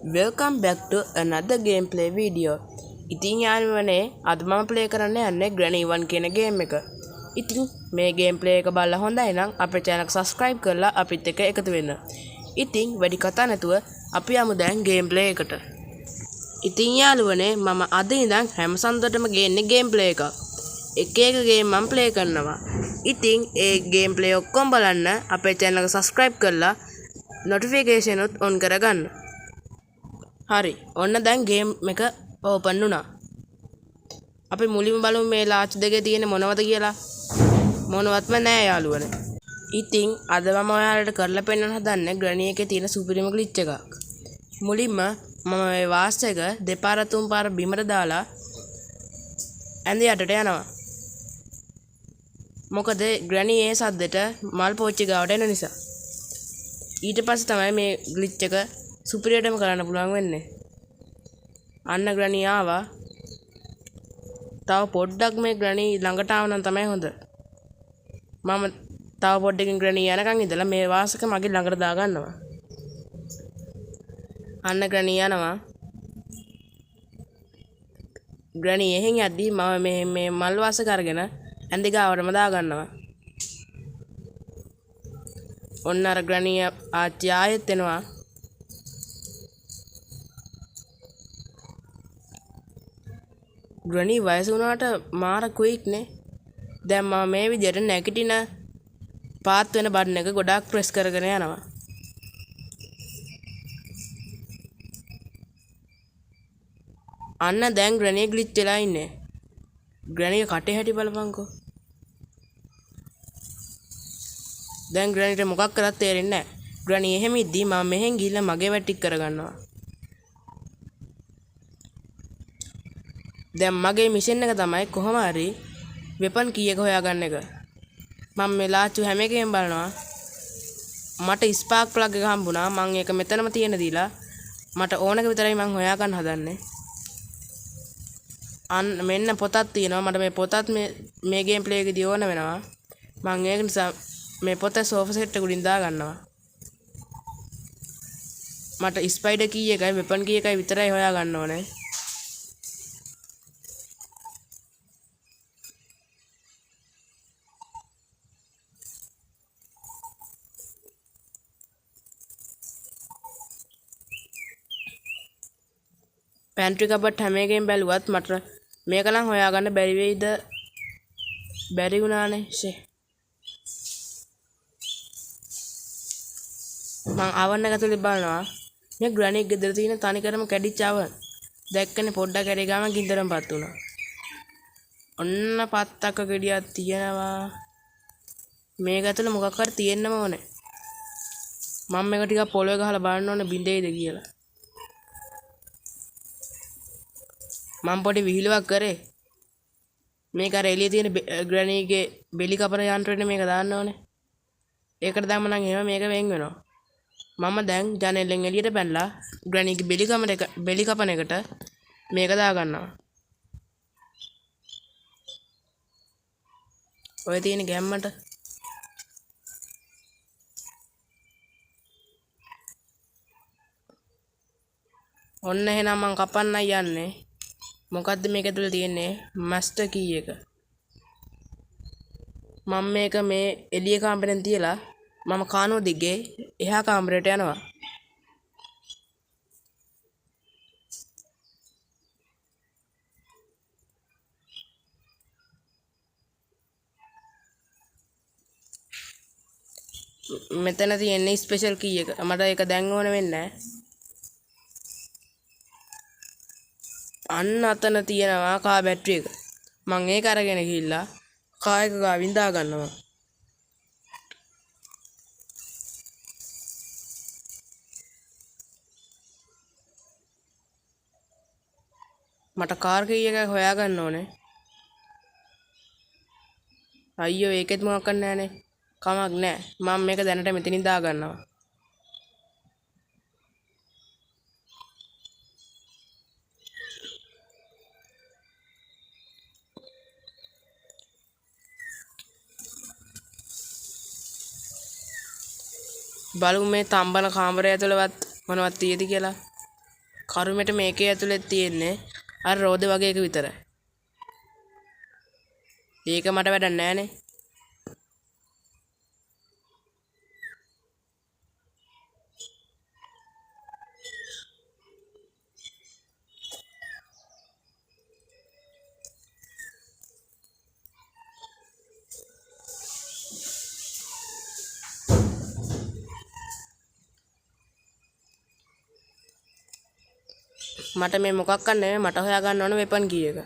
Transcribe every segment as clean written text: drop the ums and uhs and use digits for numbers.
Welcome back to another gameplay video. ඉතින් යාළුවනේ අද මම ප්ලේ කරන්න යන්නේ Granny 1 කියන ගේම් එක. ඉතින් මේ ගේම්ප්ලේ එක බලලා හොඳයි නම් අපේ channel එක subscribe කරලා අපිත් එක්ක එකතු වෙන්න. ඉතින් වැඩි කතා නැතුව අපි යමු දැන් ගේම්ප්ලේ එකට. ඉතින් යාළුවනේ මම අද ඉඳන් හැම සඳටම ගේන්නේ ගේම්ප්ලේ එකක්. එක එක ගේම් මම ප්ලේ කරනවා. ඉතින් ඒ ගේම්ප්ලේ ඔක්කොම බලන්න අපේ channel එක subscribe කරලා notification උත් on කරගන්න. හරි ඔන්න දැන් ගේම් එක ඕපන් වුණා. අපි මුලින්ම බලමු මේ ලාච් දෙකේ තියෙන මොනවද කියලා. මොනවත්ම නෑ යාළුවනේ. ඉතින් අද මම ඔයාලට කරලා පෙන්නන්න හදන්නේ Granny එකේ තියෙන සුපිරිම glitch එකක්. මුලින්ම මම මේ වාස් එක දෙපාර තුන් පාර බිමට දාලා ඇඳ යටට යනවා. මොකද Granny ඒ සද්දෙට මල් පෝච්චි ගාවට එන නිසා. ඊට පස්සේ තමයි මේ glitch එක සුපිරියටම කරන්න පුළුවන් වෙන්නේ. අන්න Granny ආවා. තව පොඩ්ඩක් මේ Granny ළඟට ආව නම් තමයි හොඳ. මම තව පොඩ්ඩකින් Granny යනකන් ඉඳලා මේ වාසක මගේ ළඟට දා ගන්නවා. අන්න Granny යනවා. Granny එහෙන් යද්දී මම මේ මල් වාසක අරගෙන ඇඳි ගාවටම දා ගන්නවා. ඔන්න අර Granny ආච්චි ආයෙත් එනවා. Granny වයස වුණාට මාර ක්වික් නේ. දැන් මම මේ විදියට නැගිටින පාත් වෙන බටන් එක ගොඩාක් ප්‍රෙස් කරගෙන යනවා. අන්න දැන් Granny glitch වෙලා ඉන්නේ. Granny කටේ හැටි බලපන්කෝ. දැන් Grannyට මොකක් කරත් තේරෙන්නේ නැහැ. Granny එහෙම ඉද්දි මම මෙහෙන් ගිහිල්ලා මගේ වැට ටික කරගන්නවා. දැන් මගේ මිෂන් එක තමයි කොහොම හරි වෙපන් කීයක හොයාගන්න එක. මම මේ ලාචු හැම එකෙම බලනවා. මට ස්පාර්ක් ප්ලග් එක හම්බුණා. මම ඒක මෙතනම තියෙන දීලා මට ඕනක විතරයි මම හොයාගන්න හදන්නේ. අන්න මෙන්න පොතක් තියෙනවා. මට මේ පොතත් මේ ගේම් ප්ලේ එකේදී ඕන වෙනවා. මම ඒක නිසා මේ පොත සෝෆා සෙට් එක උඩින් දා ගන්නවා. මට ස්පයිඩර් කී එකයි වෙපන් කී එකයි විතරයි හොයාගන්න ඕනේ. පැන්ට්‍රි කබඩ් හැම එකෙන් බැලුවත් මට මේක නම් හොයාගන්න බැරි වෙයිද? බැරි වුණානේ. මං ආවන්න එක ඇතුලේ බලනවා. මේ Granny ගෙදර තියෙන තනිකරම කැඩිච්ච ආවන්. දැක්කනේ පොඩ්ඩක් කැරේ ගාම ගින්දරම්පත් වුණා. ඔන්න පත්තක ගෙඩියක් තියෙනවා. මේක ඇතුලේ මොකක් හරි තියෙන්නම ඕනේ. මම මේක ටිකක් පොළවේ ගහලා බලන්න ඕනේ බින්දෙයිද කියලා. මම පොඩි විහිළුවක් කරේ. මේක අර එළියේ තියෙන Granny ගේ බෙලි කපන යන්ත්‍රෙට මේක දාන්න ඕනේ. ඒකට දැම්ම නම් එහෙම මේක වෙන් වෙනවා. මම දැන් ජනෙලෙන් එළියට පැනලා Granny ගේ බෙලි කපන එකට මේක දා ගන්නවා. ඔය තියෙන ගැම්මට ඔන්න එහෙනම් මං කපන්නයි යන්නේ. මොකද්ද මේක ඇතුලේ තියෙන්නේ? මාස්ටර් කී එක. මම මේක මේ එළිය කාමරෙන් තියලා මම කානුව දිගේ එහා කාමරයට යනවා. මෙතන තියෙන්නේ ස්පෙෂල් කී එක. මට ඒක දැන් ඕන වෙන්නේ නැහැ. අන්න අතන තියෙනවා කා බැටරි එක. මම ඒක අරගෙන ගිහිල්ලා කා එක ගාවින් දා ගන්නවා. මට කාර් කී එක හොයාගන්න ඕනේ. අයියෝ ඒකෙත් මොකක් කරන්න නැහනේ. කමක් නැහැ. මම මේක දැනට මෙතනින් දා ගන්නවා. බලමු මේ තම්බන කාමරය ඇතුළවත් මොනවද තියෙද කියලා. කරුමෙට මේකේ ඇතුලේ තියෙන්නේ අර රෝද වගේ එක විතරයි. ඒක මට වැඩක් නෑනේ. මට මේ මොකක්වත් නෙමෙයි මට හොයා ගන්න ඕන වෙපන් කී එක.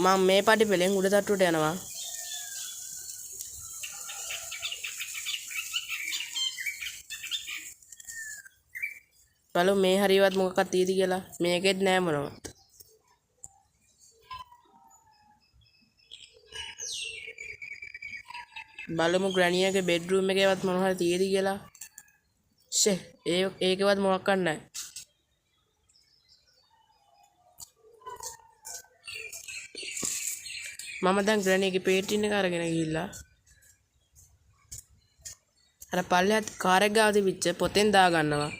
මම මේ පඩි පෙලෙන් උඩ තට්ටුවට යනවා. බලමු මේ හරියවත් මොකක්වත් තියෙද කියලා. මේකෙත් නෑ මොනවත්. බලමු ග්‍රැනියගේ බෙඩ්රූම් එකේවත් මොන හරි තියෙද කියලා. ෂේ ඒකවත් මොකක්වත් නැහැ. මම දැන් ග්‍රැනියගේ පේටින් එක අරගෙන ගිහිල්ලා අර පල්ලෙහාත් කාර් එක ගාව තිබිච්ච පොතෙන් දා ගන්නවා.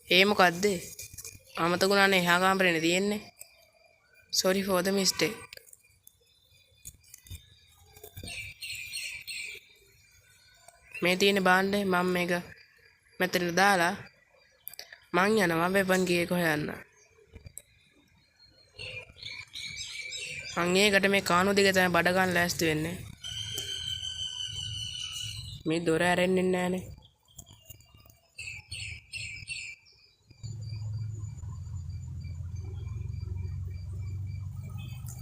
ඒ මොකද්ද? අමතකුණානේ එහා කාමරේනේ තියෙන්නේ. Sorry for the mistake. මේ තියෙන බාණ්ඩේ මම මේක මෙතන දාලා මං යනවා වෙපන් ගියේක හොයන්න. මං ඒකට මේ කාණු දිග තමයි බඩ ගන්න ලෑස්ති වෙන්නේ. මේ දොර ඇරෙන්නේ නැහනේ.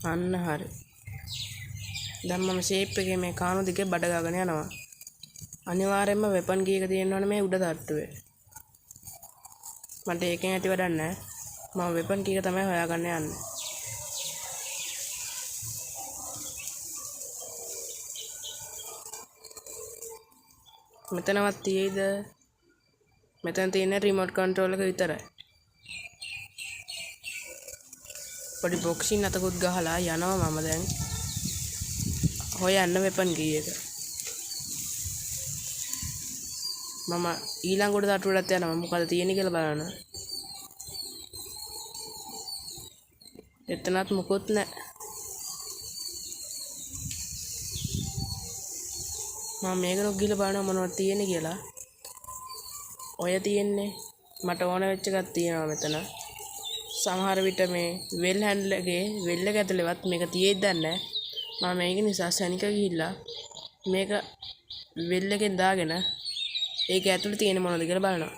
අන්න හරි. දැන් මම ෂේප් එකේ මේ කාණු දිගේ බඩ ගාගෙන යනවා. අනිවාර්යයෙන්ම වෙපන් කීයක තියෙනවනේ මේ උඩ තට්ටුවේ. මට ඒකෙන් ඇති වැඩක් නැහැ. මම වෙපන් කීයක තමයි හොයාගන්න යන්නේ. මෙතනවත් තියෙයිද? මෙතන තියෙන රිමෝට් කන්ට්‍රෝල් එක විතරයි. පොඩි බොක්සින් අතකුත් ගහලා යනවා මම දැන් හොයන්න වෙපන් කීයක. මම ඊළඟ උඩ තට්ටුවටත් යනවා මොකද තියෙන්නේ කියලා බලන්න. එතනත් මොකොත් නැහැ. මම මේකනොත් ගිහලා බලනවා මොනවද තියෙන්නේ කියලා. ඔය තියෙන්නේ මට ඕන වෙච්ච එකක් තියෙනවා මෙතන. සමහර විට මේ වෙල් හැන්ඩල් එකේ වෙල් එක ඇතුලේවත් මේක තියෙයිද නැහැ. මම මේක නිසා සැනික ගිහිල්ලා මේක වෙල් එකෙන් දාගෙන ඒක ඇතුලේ තියෙන මොනවද කියලා බලනවා.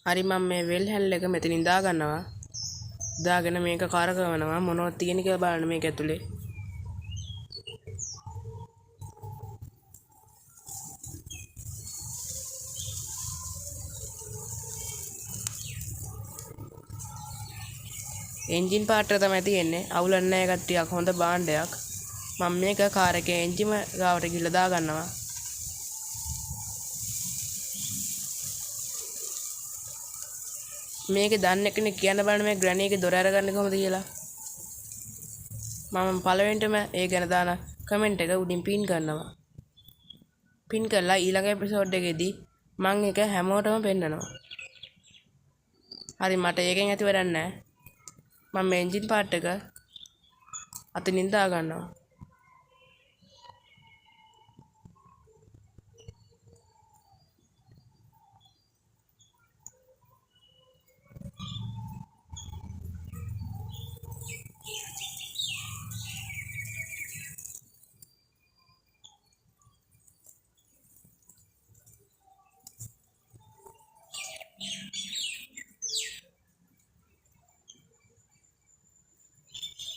හරි මම මේ වෙල් හැන්ඩල් එක මෙතනින් දා ගන්නවා. දාගෙන මේක කරකවනවා මොනවද තියෙන්නේ කියලා බලන්න මේක ඇතුලේ. එන්ජින් පාර්ට් එක තමයි තියෙන්නේ. අවුලක් නැහැ කට්ටියක් හොඳ භාණ්ඩයක්. මම මේක කාර් එකේ එන්ජිම ගාවට ගිහලා දා ගන්නවා. මේකේ දන්න කෙනෙක් කියන්න බලන්න මේ ග්‍රැනියගේ දොර අරගන්නේ කොහොමද කියලා. මම පළවෙනිටම ඒ ගැන දාන කමෙන්ට් එක උඩින් පින් කරනවා. පින් කරලා ඊළඟ එපිසෝඩ් එකේදී මම ඒක හැමෝටම පෙන්නනවා. හරි මට ඒකෙන් ඇති වැඩක් නැහැ. මම මේ එන්ජින් පාර්ට් එක අතනින් දා ගන්නවා.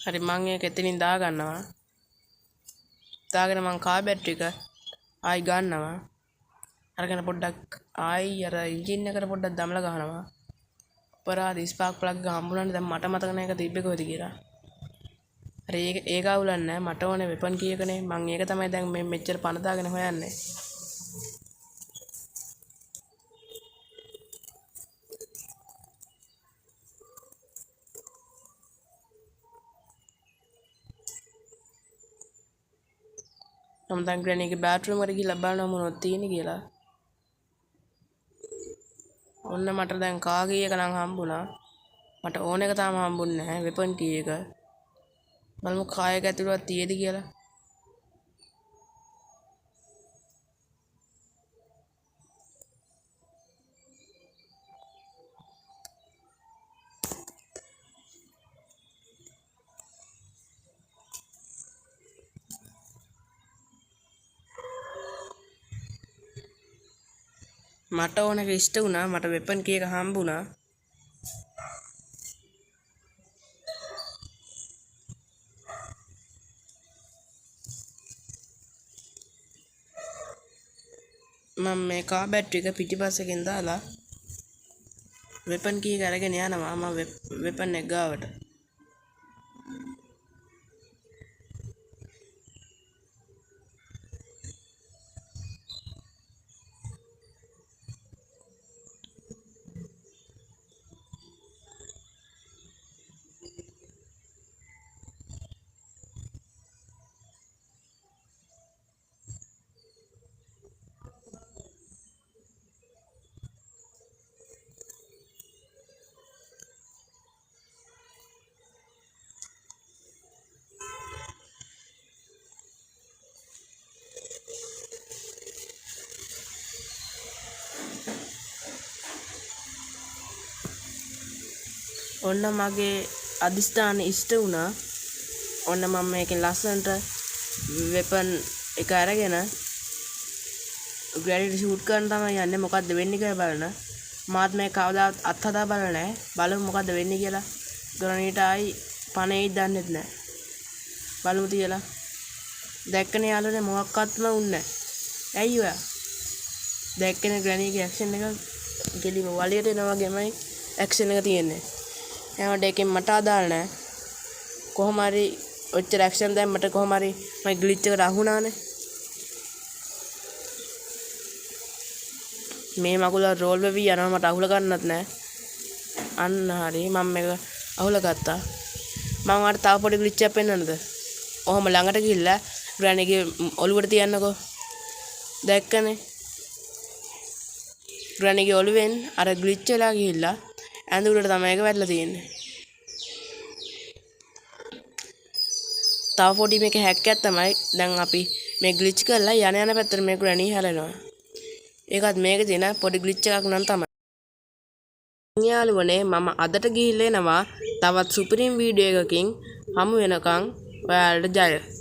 හරි මම ඒක එතනින් දා ගන්නවා. දාගෙන මම කාර් බැටරි එක ආයි ගන්නවා. අරගෙන පොඩ්ඩක් ආයි අර එන්ජින් එකට පොඩ්ඩක් දමලා ගහනවා. අපරාධ ස්පාර්ක් ප්ලග් එක හම්බුණානේ. දැන් මට මතක නැහැ ඒක තිබ්බේ කොහෙද කියලා. හරි ඒක අවුලක් නැහැ. මට ඕනේ වෙපන් කීයකනේ. මම ඒක තමයි දැන් මේ මෙච්චර පණ දාගෙන හොයන්නේ. මම දැන් ග්‍රැනීගේ බෑට්රූම් එකට ගිහලා බලනවා මොනවද තියෙන්නේ කියලා. ඔන්න මට දැන් කා කී එක නම් හම්බුණා. මට ඕන එක තාම හම්බුන්නේ නැහැ වෙපන් කී එක. බලමු කා එක ඇතුළේ තියෙද කියලා. මට ඕන එක ඉෂ්ට වුණා. මට වෙපන් කී එක හම්බුණා. මම මේ කා බැටරි එක පිටිපස්සකින් දාලා වෙපන් කී එක අරගෙන යනවා මම වෙපන් එක ගාවට. ඔන්න මගේ අදිස්ථාන ඉෂ්ට වුණා. ඔන්න මම මේකෙන් ලස්සනට වෙපන් එක අරගෙන ග්‍රැනිට් ෂූට් කරන්න තමයි යන්නේ. මොකද්ද වෙන්නේ කියලා බලන්න. මාත් මේ කවදාවත් අත්හදා බලලා නැහැ. බලමු මොකද්ද වෙන්නේ කියලා. ග්‍රැනිට් ආයි පණේයි දන්නෙත් නැහැ. බලමු තියලා. දැක්කනේ යාළුවනේ මොකක්වත්ම උන්නේ නැහැ. ඇයි ඔයා? දැක්කනේ ග්‍රැනිට්ගේ ඇක්ෂන් එක ගෙලිම වලියට එනවා වගේමයි ඇක්ෂන් එක තියෙන්නේ. ඒවට එකෙන් මට අදාළ නැහැ. කොහොම හරි ඔච්චර ඇක්ෂන් දැම්මට කොහොම හරි මගේ ග්ලිච් එකට අහුණානේ. මේ මකුල රෝල් වෙවි යනවා මට අහුල ගන්නත් නැහැ. අන්න හරි මම මේක අහුල ගත්තා. මම වාට තව පොඩි ග්ලිච් එකක් පෙන්නන්නද? ඔහොම ළඟට ගිහිල්ලා ග්‍රැනිගේ ඔළුවට තියන්නකෝ. දැක්කනේ. ග්‍රැනිගේ ඔළුවෙන් අර ග්ලිච් වෙලා ගිහිල්ලා ඇඳුරට තමයි ඒක වැටලා තියෙන්නේ. තව පොඩි මේක හැක්කයක් තමයි දැන් අපි මේ ග්ලිච් කරලා යන පැත්තට මේ ග්‍රැනි හැලෙනවා. ඒකත් මේකේ තියෙන පොඩි ග්ලිච් එකක් නම් තමයි. යාළුවනේ මම අදට ගිහිල්ලා එනවා තවත් සුපිරිම් වීඩියෝ එකකින් හමු වෙනකන් ඔයාලට ජය.